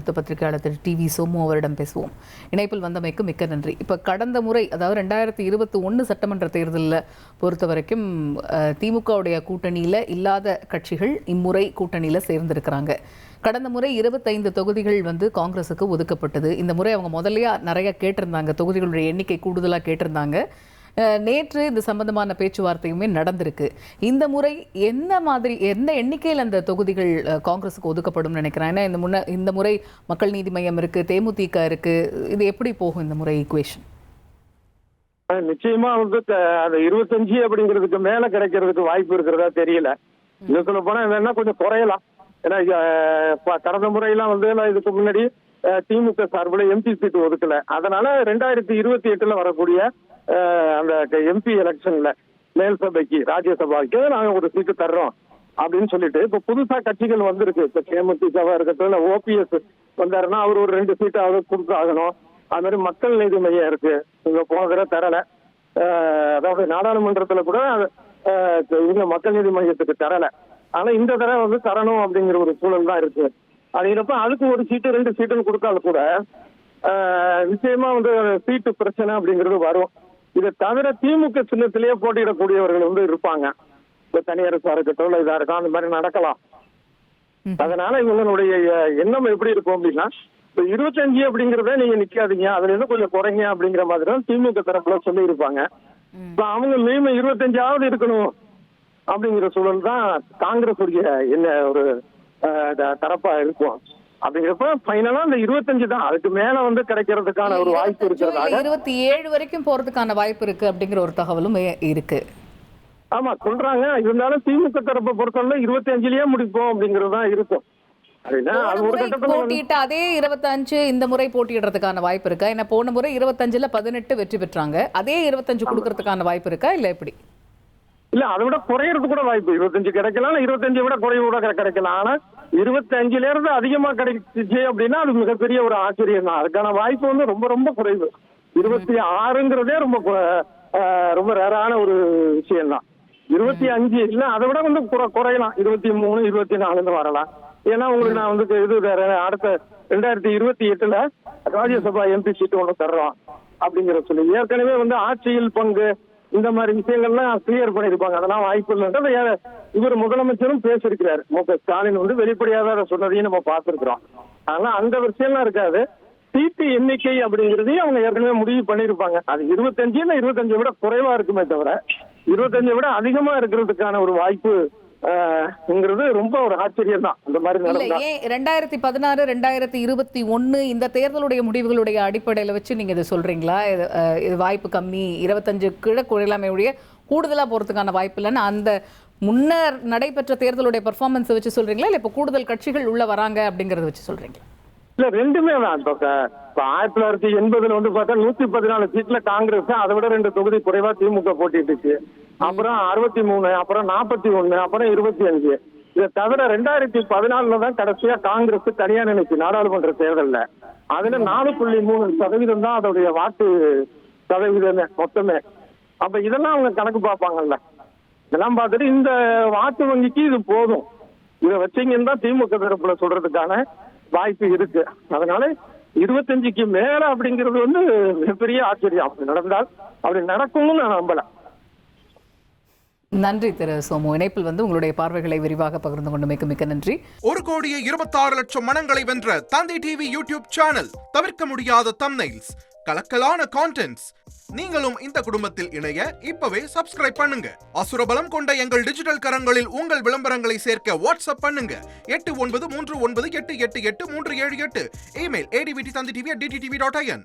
மூத்த பத்திரிகையாளர் திரு T V Somu அவரிடம் பேசுவோம். இணைப்பில் வந்தமைக்கு மிக்க நன்றி. இப்போ கடந்த முறை, அதாவது 2021 சட்டமன்ற தேர்தலில் பொறுத்த வரைக்கும் திமுகவுடைய கூட்டணியில் இல்லாத கட்சிகள் இம்முறை கூட்டணியில் சேர்ந்திருக்கிறாங்க. கடந்த முறை 25 தொகுதிகள் காங்கிரஸுக்கு ஒதுக்கப்பட்டது. இந்த முறை அவங்க முதல்லையே நிறைய கேட்டிருந்தாங்க, தொகுதிகளுடைய எண்ணிக்கை கூடுதலாக கேட்டிருந்தாங்க. நேற்று இது சம்பந்தமான பேச்சுவார்த்தையுமே நடந்திருக்கு. இந்த முறை எந்த எண்ணிக்கையில் அந்த தொகுதிகள் காங்கிரஸுக்கு ஒதுக்கப்படும் நினைக்கிறேன். ஏன்னா இந்த முறை மக்கள் நீதி மையம் இருக்கு, தேமுதிக இருக்கு. இது எப்படி போகும் இந்த முறை ஈக்குவேஷன்? நிச்சயமா அந்த 25 அப்படிங்கிறதுக்கு மேல கிடைக்கிறதுக்கு வாய்ப்பு இருக்கிறதா தெரியல. இது சொல்ல போனா என்னன்னா கொஞ்சம் குறையலாம். ஏன்னா கடந்த முறையெல்லாம் இதுக்கு முன்னாடி திமுக சார்பில் எம்பி சீட்டு ஒதுக்கல. அதனால 2028 வரக்கூடிய அந்த எம்பி எலெக்ஷன்ல மேல் சபைக்கு, ராஜ்யசபாவுக்கு நாங்க ஒரு சீட்டு தர்றோம் அப்படின்னு சொல்லிட்டு இப்ப புதுசா கட்சிகள் வந்திருக்கு. இப்ப தேமுதிகவா இருக்கட்டும், இல்ல ஓபிஎஸ் வந்தாருன்னா அவர் ஒரு 2 சீட்டாவது கொடுத்தாகணும். அது மாதிரி மக்கள் நீதி மையம் இருக்கு, இங்க போன தடவை தரல. அதாவது நாடாளுமன்றத்துல கூட இவங்க மக்கள் நீதி மையத்துக்கு தரல. ஆனா இந்த தடவை தரணும் அப்படிங்கிற ஒரு சூழல் தான் இருக்கு. அப்படிங்கிறப்ப அதுக்கு ஒரு சீட்டு 2 சீட்டுன்னு கொடுத்தாலும் கூட நிச்சயமா சீட்டு பிரச்சனை அப்படிங்கிறது வரும். இதை தவிர திமுக சின்னத்திலேயே போட்டியிடக்கூடியவர்கள் இருப்பாங்க. இப்ப தனியரசா இருக்கட்டும், இல்ல இதா இருக்கும், அந்த மாதிரி நடக்கலாம். அதனால இவங்களுடைய எண்ணம் எப்படி இருக்கும் அப்படின்னா, இப்ப 25 அப்படிங்கிறத நீங்க நிக்காதீங்க, அதுல இருந்து கொஞ்சம் குறைங்க அப்படிங்கிற மாதிரி தான் திமுக தரப்புல சொல்லி இருப்பாங்க. இப்ப அவங்க மினிமம் 25ஆவது இருக்கணும் அப்படிங்கிற சூழல் தான் காங்கிரஸ் உடைய என்ன ஒரு தரப்பா இருக்கும். அப்படிங்கிறப்ப ஃபைனலா அந்த 25 தான், அதுக்கு மேல கிடைக்கிறதுக்கான ஒரு வாய்ப்பு இருக்கிறதாக 27 வரைக்கும் போறதுக்கான வாய்ப்பு இருக்கு அப்படிங்கிற ஒரு தகவலும் இருக்கு. ஆமா சொல்றாங்க. இருந்தாலும் திமுக தரப்பை பொறுத்தவரை 25லயே முடிப்போம் அப்படிங்கிறது தான் இருக்கும். போட்டிட்டு அதே 25 இந்த முறை போட்டியிடுறதுக்கான வாய்ப்பு இருக்கா? ஏன்னா போன முறை 25ல 18 வெற்றி பெற்றாங்க. அதே 25 கொடுக்கறதுக்கான வாய்ப்பு இருக்கா, இல்ல எப்படி? இல்ல, அதை விட குறையறது கூட வாய்ப்பு. 25 கிடைக்கலாம், 25 விட குறைவு கூட கிடைக்கலாம். ஆனா 25ல இருந்து அதிகமா கிடைச்சிச்சு அப்படின்னா அது மிகப்பெரிய ஒரு ஆச்சரியம் தான். அதுக்கான வாய்ப்பு ரொம்ப ரொம்ப குறைவு. 26ங்கிறதே ரொம்ப ரேரான ஒரு விஷயம் தான். 25 இல்ல, அதை விட குறையலாம். 23, 24 வரலாம். ஏன்னா உங்களுக்கு நான் இது வேற அடுத்த 2028ல ராஜ்யசபா எம்பி சீட்டு ஒண்ணு தர்றோம் அப்படிங்கிற சொல்லி ஏற்கனவே ஆட்சியில் பங்கு இந்த மாதிரி விஷயங்கள்லாம் கிளியர் பண்ணிருப்பாங்க. அதெல்லாம் வாய்ப்பு இல்லைன்றது இவர் முதலமைச்சரும் பேசியிருக்கிறாரு. மு.க. ஸ்டாலின் வெளிப்படையாக சொன்னதையும் நம்ம பார்த்திருக்கிறோம். அதனால அந்த விஷயம்லாம் இருக்காது. சீட்டு எண்ணிக்கை அப்படிங்கிறதையும் அவங்க ஏற்கனவே முடிவு பண்ணிருப்பாங்க. அது 25 விட குறைவா இருக்குமே தவிர 25 விட அதிகமா இருக்கிறதுக்கான ஒரு வாய்ப்பு ரொம்ப ஒரு ஆச்சரியம் தான். அந்த மாதிரி நடந்தா 2016, 2021 இந்த தேர்தலுடைய முடிவுகளுடைய அடிப்படையில வச்சு நீங்க இதை சொல்றீங்களா? இது வாய்ப்பு கம்மி, 25 கீழே குறையலாமே ஒழிய கூடுதலா போறதுக்கான வாய்ப்பு இல்லைன்னு அந்த முன்னர் நடைபெற்ற தேர்தலுடைய பெர்ஃபார்மன்ஸை வச்சு சொல்றீங்களா, இல்ல இப்ப கூடுதல் கட்சிகள் உள்ள வராங்க அப்படிங்கறத வச்சு சொல்றீங்களா? இல்ல, ரெண்டுமே தான். இப்ப 1980ல பார்த்தா 114 சீட்ல காங்கிரஸ், அதை விட 2 தொகுதி குறைவா திமுக போட்டிட்டு, அப்புறம் 63, அப்புறம் 41, அப்புறம் 25. இதை தவிர 2014 தான் கடைசியா காங்கிரஸ் தனியா நினைச்சு நாடாளுமன்ற தேர்தல்ல அதுல 4.3% தான் அதோடைய வாக்கு சதவீதமே மொத்தமே. அப்ப இதெல்லாம் அவங்க கணக்கு பார்ப்பாங்கல்ல. இதெல்லாம் பார்த்துட்டு இந்த வாக்கு வங்கிக்கு இது போதும், இதை வச்சீங்கன்னு தான் திமுக தரப்புல சொல்றதுக்கான வாய்ப்பு இருக்கு. அதனால 25க்கு மேல அப்படிங்கிறது மிகப்பெரிய ஆச்சரியம். அப்படி நடந்தால் அப்படி நடக்கும்னு நான் நம்பல. நன்றி திரு சோமு. இணைப்பில் உங்களுடைய பார்வைகளை விரிவாக பகிர்ந்து கொண்டு மிக்க நன்றி. 1,26,00,000 மனங்களை வென்ற தந்தி டிவி யூடியூப் சேனல். தவிர்க்க முடியாத தம்ப்நெயில்ஸ், கலக்கலான கான்டென்ட்ஸ். நீங்களும் இந்த குடும்பத்தில் இணைய இப்பவே சப்ஸ்கிரைப் பண்ணுங்க. அசுரபலம் கொண்ட எங்கள் டிஜிட்டல் கரங்களில் உங்கள் விளம்பரங்களை சேர்க்க வாட்ஸ்அப் பண்ணுங்க. 8939888378. Email advttv@dttv.in.